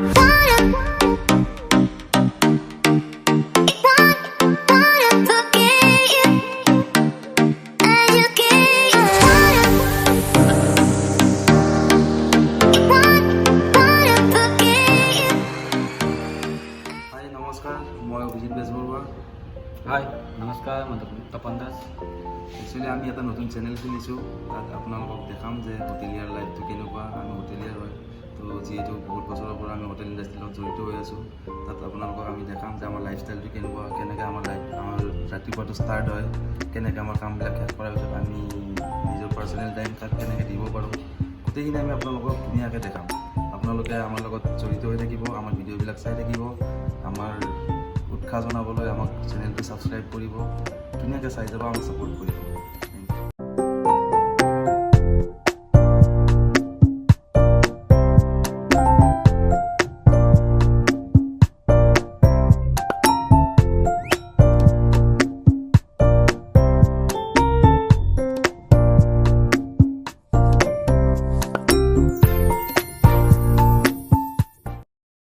নমস্কাৰ মই অভিজিত বেজবৰুৱা। হাই নমস্কাৰ মই তপন দাস। একচুৱেলি আমি এটা নতুন চেনেল খুলিছোঁ, তাত আপোনালোকক দেখাম যে হোটেলিয়াৰ লাইফটো কেনেকুৱা। আমি হোটেলিয়াৰ হয়, তো যিহেতু বহুত বছৰৰ পৰা আমি হোটেল ইণ্ডাষ্ট্ৰীৰ লগত জড়িত হৈ আছোঁ, তাত আপোনালোকক আমি দেখাম যে আমাৰ লাইফষ্টাইলটো কেনেকুৱা, কেনেকৈ আমাৰ ৰাতিপুৱাটো ষ্টাৰ্ট হয়, কেনেকৈ আমাৰ কামবিলাক শেষ কৰাৰ পিছত আমি নিজৰ পাৰ্চনেল টাইম তাত কেনেকৈ দিব পাৰোঁ, গোটেইখিনি আমি আপোনালোকক ধুনীয়াকৈ দেখাম। আপোনালোকে আমাৰ লগত জড়িত হৈ থাকিব, আমাৰ ভিডিঅ'বিলাক চাই থাকিব, আমাৰ উৎসাহ জনাবলৈ আমাক চেনেলটো ছাবস্ক্ৰাইব কৰিব, ধুনীয়াকৈ চাই যাব, আমাক ছাপোৰ্ট কৰিব।